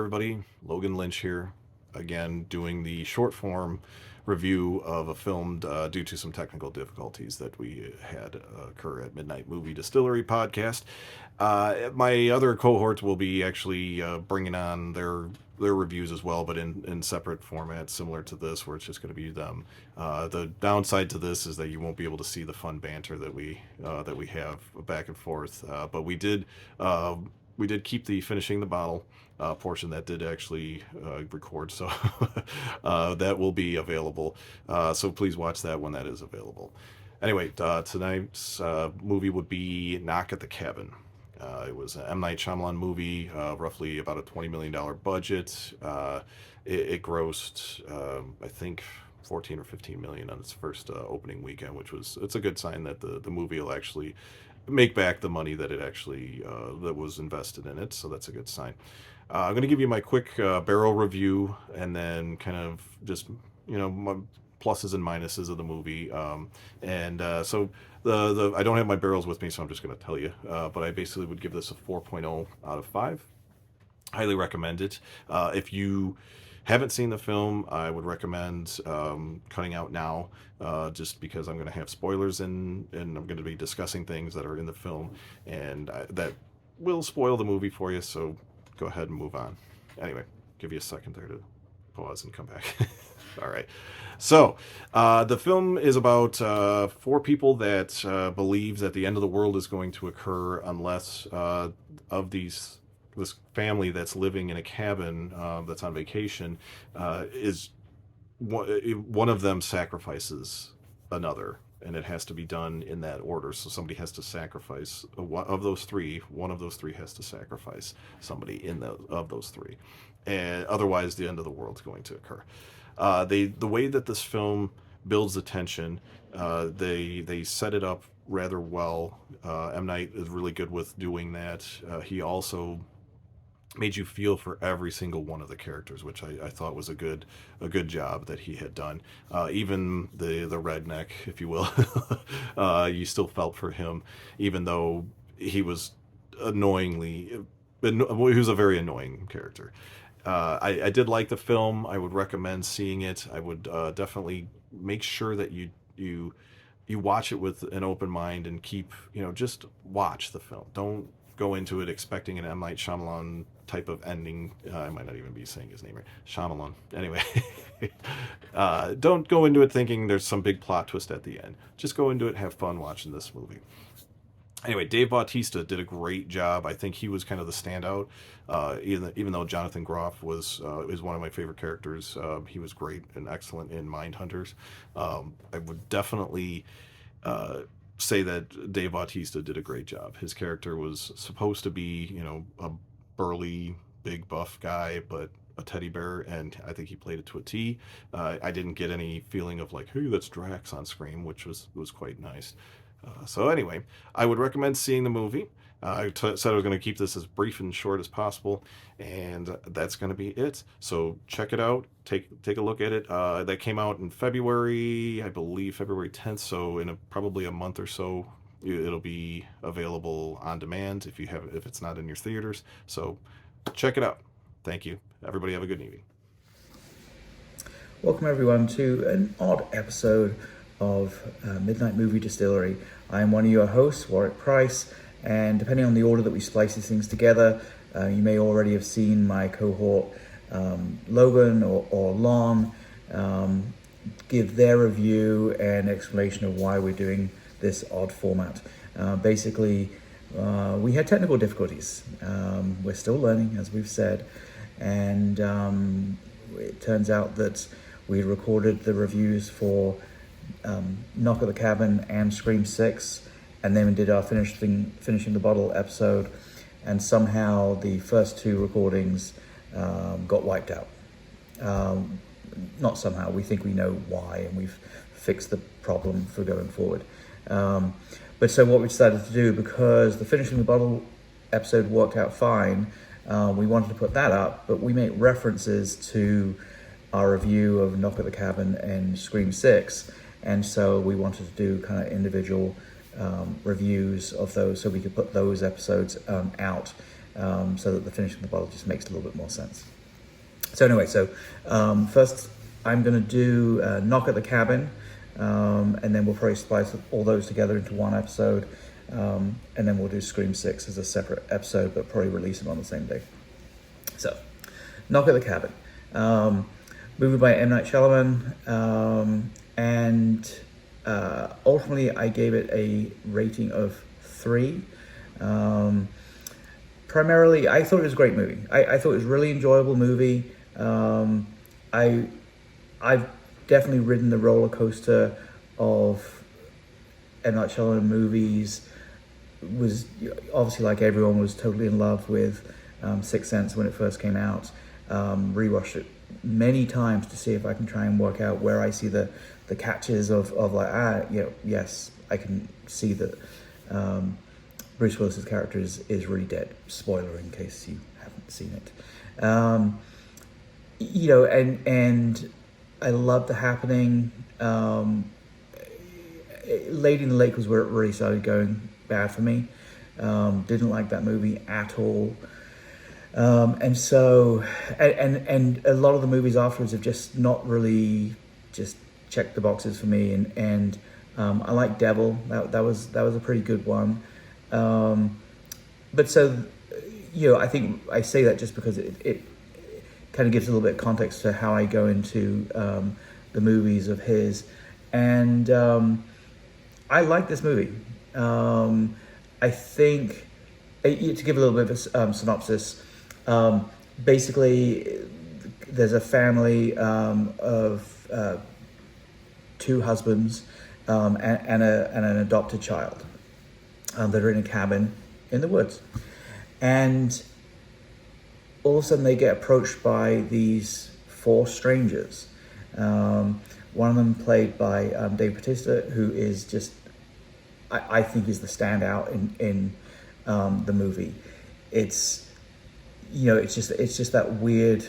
everybody. Logan Lynch here, again doing the short form review of a film due to some technical difficulties that we had occur at Midnight Movie Distillery podcast. My other cohorts will be actually bringing on their reviews as well, but in separate formats similar to this, where it's just going to be them. The downside to this is that you won't be able to see the fun banter that we have back and forth. But we did keep the finishing the bottle portion that did actually record, so that will be available. So please watch that when that is available. Anyway, tonight's movie would be Knock at the Cabin. It was an M. Night Shyamalan movie, roughly about a $20 million budget. It grossed, I think, 14 or 15 million on its first opening weekend, it's a good sign that the movie will actually make back the money that it actually that was invested in it. So that's a good sign. I'm going to give you my quick barrel review, and then kind of just my pluses and minuses of the movie. So I don't have my barrels with me, so I'm just going to tell you. But I basically would give this a 4.0 out of 5. Highly recommend it. If you haven't seen the film, I would recommend cutting out now, just because I'm going to have spoilers and I'm going to be discussing things that are in the film, and that will spoil the movie for you, so go ahead and move on. Anyway, give you a second there to pause and come back. All right. So, the film is about 4 people that believe that the end of the world is going to occur unless this family that's living in a cabin that's on vacation is one of them sacrifices another, and it has to be done in that order. So somebody has to sacrifice one of those three has to sacrifice somebody of those three, and otherwise the end of the world is going to occur. The way that this film builds the tension, they set it up rather well. M. Night is really good with doing that. He also made you feel for every single one of the characters, which I thought was a good job that he had done. Even the redneck, if you will, you still felt for him, even though he was he was a very annoying character. I did like the film. I would recommend seeing it. I would definitely make sure that you watch it with an open mind, and just watch the film. Don't go into it expecting an M. Night Shyamalan type of ending. I might not even be saying his name right. Shyamalan. Anyway, don't go into it thinking there's some big plot twist at the end. Just go into it, have fun watching this movie. Anyway, Dave Bautista did a great job. I think he was kind of the standout. Even though Jonathan Groff is one of my favorite characters, he was great and excellent in Mindhunters. I would definitely say that Dave Bautista did a great job. His character was supposed to be, a burly, big, buff guy, but a teddy bear, and I think he played it to a T. I didn't get any feeling of like, hey, that's Drax on screen, which was quite nice. So anyway, I would recommend seeing the movie. I said I was going to keep this as brief and short as possible, and that's going to be it. So check it out. Take a look at it. That came out in February, I believe February 10th. So in probably a month or so, it'll be available on demand if it's not in your theaters. So check it out. Thank you. Everybody have a good evening. Welcome everyone to an odd episode of Midnight Movie Distillery. I'm one of your hosts, Warwick Price, and depending on the order that we splice these things together, you may already have seen my cohort Logan or Lon give their review and explanation of why we're doing this odd format. Basically, we had technical difficulties. We're still learning, as we've said, and it turns out that we recorded the reviews for Knock at the Cabin and Scream 6, and then we did our finishing the bottle episode, and somehow the first 2 recordings got wiped out. Not somehow, we think we know why, and we've fixed the problem for going forward. But so what we decided to do, because the finishing the bottle episode worked out fine, we wanted to put that up, but we make references to our review of Knock at the Cabin and Scream 6, and so we wanted to do kind of individual reviews of those, so we could put those episodes out, so that the finishing the bottle just makes a little bit more sense. So anyway, first I'm going to do Knock at the Cabin, and then we'll probably splice all those together into one episode, and then we'll do Scream 6 as a separate episode, but probably release them on the same day. So, Knock at the Cabin. Movie by M. Night Shyamalan, and ultimately I gave it a rating of 3. Primarily, I thought it was a great movie. I thought it was a really enjoyable movie. I've definitely ridden the roller coaster of M. Night Shyamalan movies. Was obviously, like everyone, was totally in love with Sixth Sense when it first came out. Rewatched it many times to see if I can try and work out where I see the catches of like, yes, I can see that Bruce Willis's character is really dead. Spoiler in case you haven't seen it. And I love The Happening. Lady in the Lake was where it really started going bad for me. Didn't like that movie at all. And a lot of the movies afterwards have just not really just checked the boxes for me. And I like Devil. That was a pretty good one. But so, I think I say that just because it kind of gives a little bit of context to how I go into the movies of his. And I like this movie. I think, to give a little bit of a synopsis, basically there's a family of 2 husbands and an adopted child that are in a cabin in the woods. And all of a sudden they get approached by these 4 strangers. One of them played by Dave Bautista, who is just, I think is the standout in the movie. It's just that weird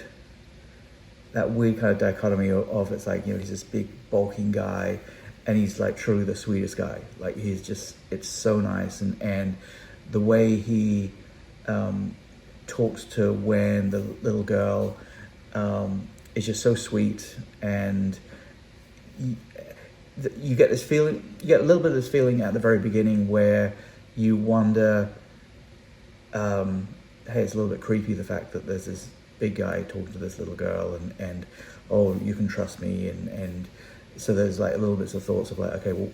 kind of dichotomy of it's like, he's this big bulking guy and he's like truly the sweetest guy. Like it's so nice. And the way he talks to Wen, the little girl, is just so sweet. And you get a little bit of this feeling at the very beginning where you wonder, hey, it's a little bit creepy, the fact that there's this big guy talking to this little girl and oh, you can trust me. And so there's like a little bits of thoughts of like, okay, well,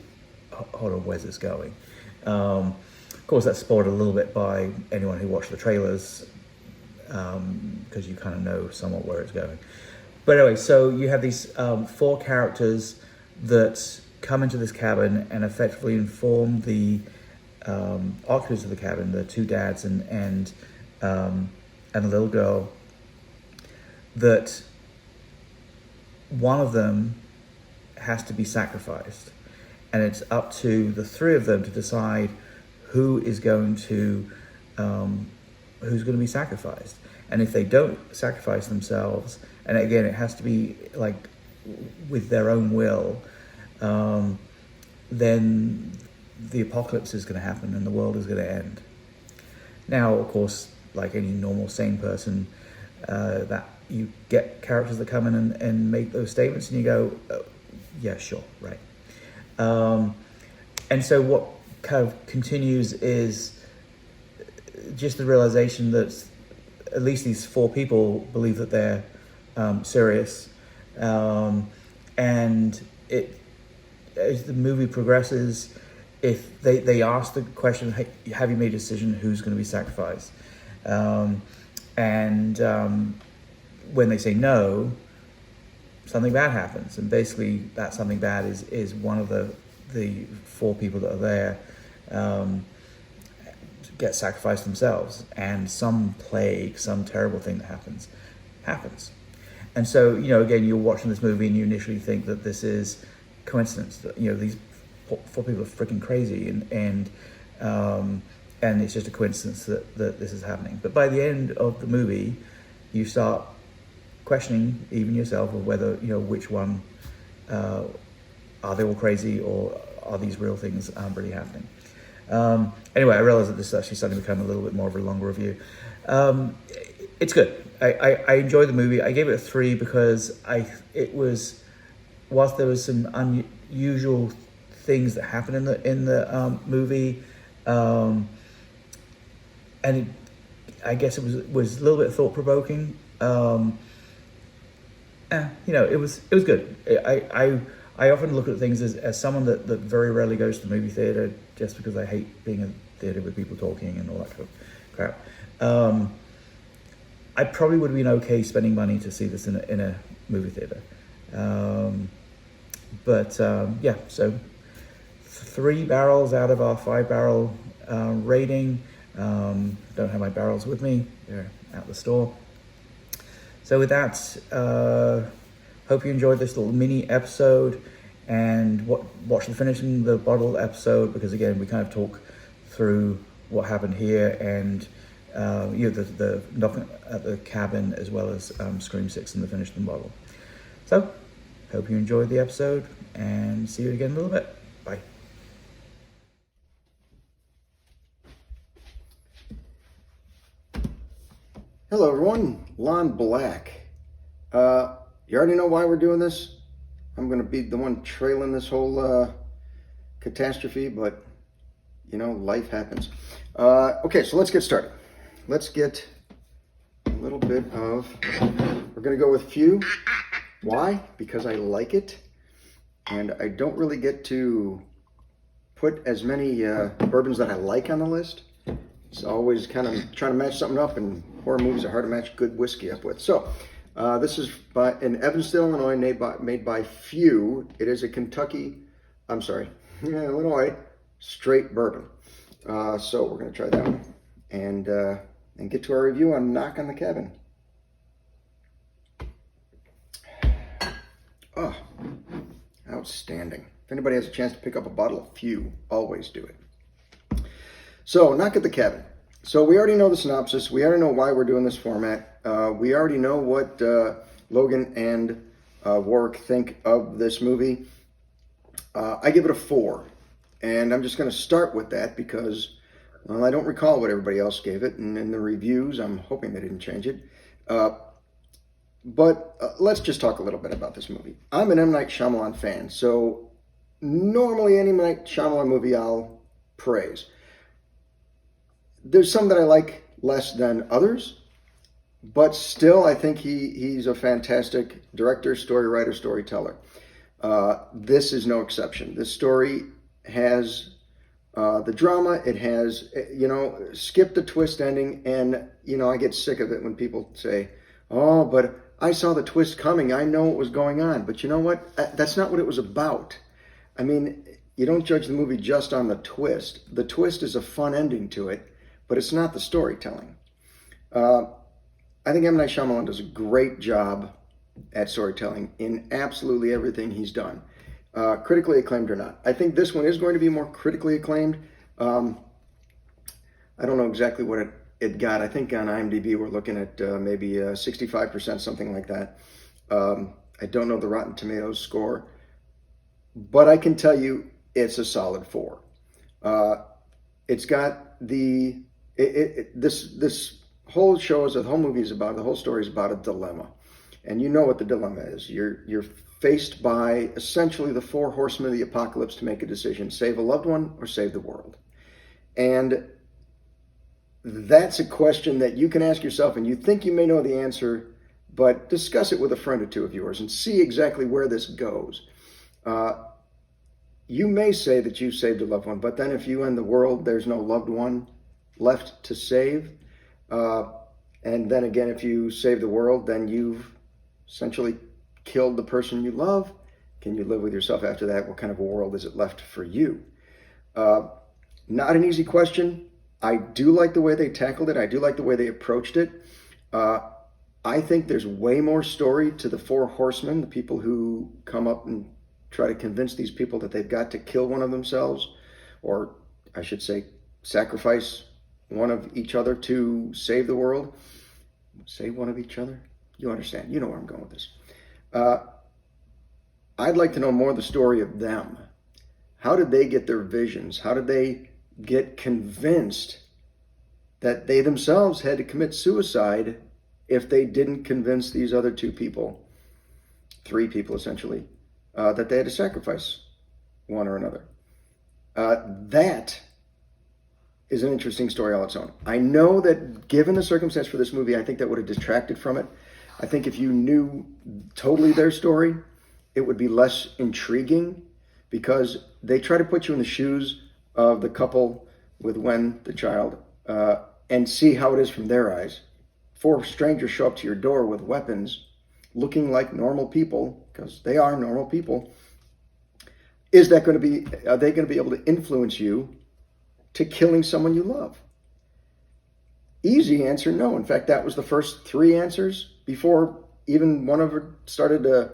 hold on, where's this going? Of course, that's spoiled a little bit by anyone who watched the trailers, because you kind of know somewhat where it's going. But anyway, so you have these 4 characters that come into this cabin and effectively inform the occupants of the cabin, the 2 dads and a little girl, that one of them has to be sacrificed, and it's up to the 3 of them to decide who's going to be sacrificed. And if they don't sacrifice themselves, and again, it has to be like with their own will, then the apocalypse is going to happen and the world is going to end. Now, of course, like any normal sane person, that you get characters that come in and make those statements, and you go, oh, yeah, sure, right. And so what kind of continues is just the realization that at least these 4 people believe that they're serious, and it, as the movie progresses, if they ask the question, hey, have you made a decision who's going to be sacrificed? When they say no, something bad happens, and basically that something bad is one of the 4 people that are there get sacrificed themselves, and some plague, some terrible thing that happens. And so, again, you're watching this movie and you initially think that this is coincidence, that these 4 people are freaking crazy, and it's just a coincidence that this is happening. But by the end of the movie, you start questioning even yourself of whether, which one, are they all crazy, or are these real things really happening? Anyway, I realize that this is actually starting to become a little bit more of a longer review. It's good. I enjoyed the movie. I gave it a 3 because it was, whilst there was some unusual things that happened in the movie, and I guess it was a little bit thought provoking. It was good. I often look at things as someone that very rarely goes to the movie theater, just because I hate being in a theater with people talking and all that kind of crap. I probably would have been okay spending money to see this in a movie theater. So 3 barrels out of our 5 barrel rating. Don't have my barrels with me, they're at the store. So with that, hope you enjoyed this little mini episode, and watch the finishing the bottle episode, because again, we kind of talk through what happened here, and the knocking at the cabin, as well as Scream 6 and the finishing bottle. So hope you enjoyed the episode, and see you again in a little bit. Bye. Hello everyone, Lon Black. You already know why we're doing this. I'm going to be the one trailing this whole catastrophe, but life happens. Okay, so let's get started. Let's get a little bit of, we're going to go with few. Why? Because I like it, and I don't really get to put as many bourbons that I like on the list. It's always kind of trying to match something up, and horror movies are hard to match good whiskey up with. So this is in Evanston, Illinois, made by Few. It is a Illinois straight bourbon. So we're going to try that one and get to our review on Knock on the Cabin. Oh, outstanding. If anybody has a chance to pick up a bottle of Few, always do it. So, Knock at the Cabin. So we already know the synopsis. We already know why we're doing this format. We already know what Logan and Warwick think of this movie. I give it a 4. And I'm just going to start with that because, well, I don't recall what everybody else gave it. And in the reviews, I'm hoping they didn't change it. But let's just talk a little bit about this movie. I'm an M. Night Shyamalan fan. So normally any M. Night Shyamalan movie I'll praise. There's some that I like less than others, but still I think he's a fantastic director, story writer, storyteller. This is no exception. This story has the drama. It has, skip the twist ending, and, I get sick of it when people say, oh, but I saw the twist coming. I know what was going on. But you know what? That's not what it was about. I mean, you don't judge the movie just on the twist. The twist is a fun ending to it, but it's not the storytelling. I think M. Night Shyamalan does a great job at storytelling in absolutely everything he's done, critically acclaimed or not. I think this one is going to be more critically acclaimed. I don't know exactly what it got. I think on IMDb we're looking at maybe 65%, something like that. I don't know the Rotten Tomatoes score, but I can tell you it's a solid 4. It's got this whole show is, the whole movie is about, the whole story is about a dilemma. And you know what the dilemma is. You're faced by essentially the 4 horsemen of the apocalypse to make a decision: save a loved one or save the world. And that's a question that you can ask yourself, and you think you may know the answer, but discuss it with a friend or two of yours and see exactly where this goes. You may say that you saved a loved one, but then if you end the world, there's no loved one left to save. And then again, if you save the world, then you've essentially killed the person you love. Can you live with yourself after that? What kind of a world is it left for you? Not an easy question. I do like the way they tackled it. I do like the way they approached it. I think there's way more story to the 4 horsemen, the people who come up and try to convince these people that they've got to kill one of themselves, or I should say sacrifice one of each other to save the world. Save one of each other? You understand. You know where I'm going with this. I'd like to know more of the story of them. How did they get their visions? How did they get convinced that they themselves had to commit suicide if they didn't convince these other two people, three people essentially, that they had to sacrifice one or another. That is an interesting story all its own. I know that given the circumstance for this movie, I think that would have detracted from it. I think if you knew totally their story, it would be less intriguing, because they try to put you in the shoes of the couple with Wen, the child, and see how it is from their eyes. Four strangers show up to your door with weapons, looking like normal people, because they are normal people. Are they going to be able to influence you to killing someone you love? Easy answer, no. In fact, that was the first three answers before even one of them started to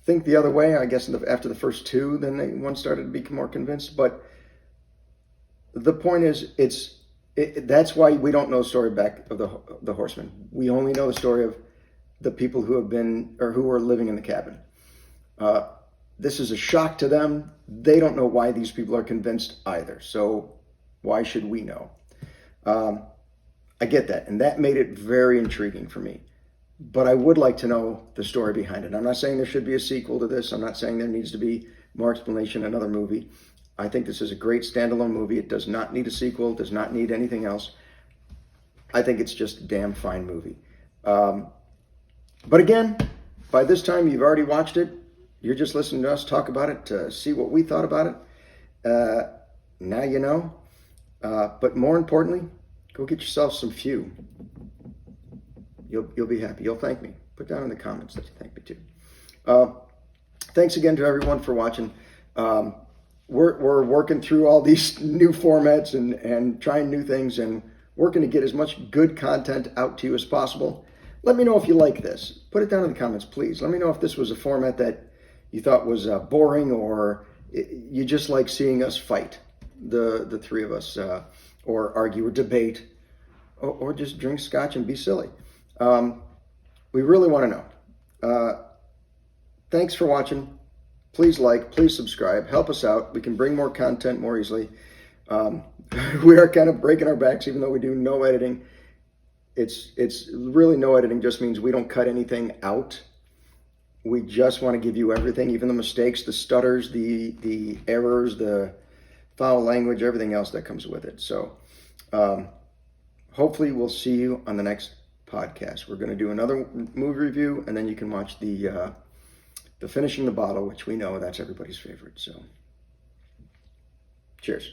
think the other way. I guess after the first two, then one started to become more convinced. But the point is, that's why we don't know the story back of the horsemen. We only know the story of the people who have been, or who are living in the cabin. This is a shock to them. They don't know why these people are convinced either. So why should we know? I get that. And that made it very intriguing for me. But I would like to know the story behind it. I'm not saying there should be a sequel to this. I'm not saying there needs to be more explanation in another movie. I think this is a great standalone movie. It does not need a sequel, does not need anything else. I think it's just a damn fine movie. But again, by this time you've already watched it. You're just listening to us talk about it to see what we thought about it. Now you know. But more importantly, go get yourself some Few. You'll be happy. You'll thank me. Put down in the comments that you thank me too. Thanks again to everyone for watching. We're working through all these new formats and trying new things and working to get as much good content out to you as possible. Let me know if you like this. Put it down in the comments, please. Let me know if this was a format that you thought was boring, or you just like seeing us fight, the three of us, or argue or debate, or just drink scotch and be silly. We really want to know. Thanks for watching. Please like, please subscribe, help us out. We can bring more content more easily. We are kind of breaking our backs, even though we do no editing. It's really no editing, just means we don't cut anything out. We just want to give you everything, even the mistakes, the stutters, the errors, the foul language, everything else that comes with it. So hopefully we'll see you on the next podcast. We're going to do another movie review, and then you can watch the Finishing the Bottle, which we know that's everybody's favorite. So cheers.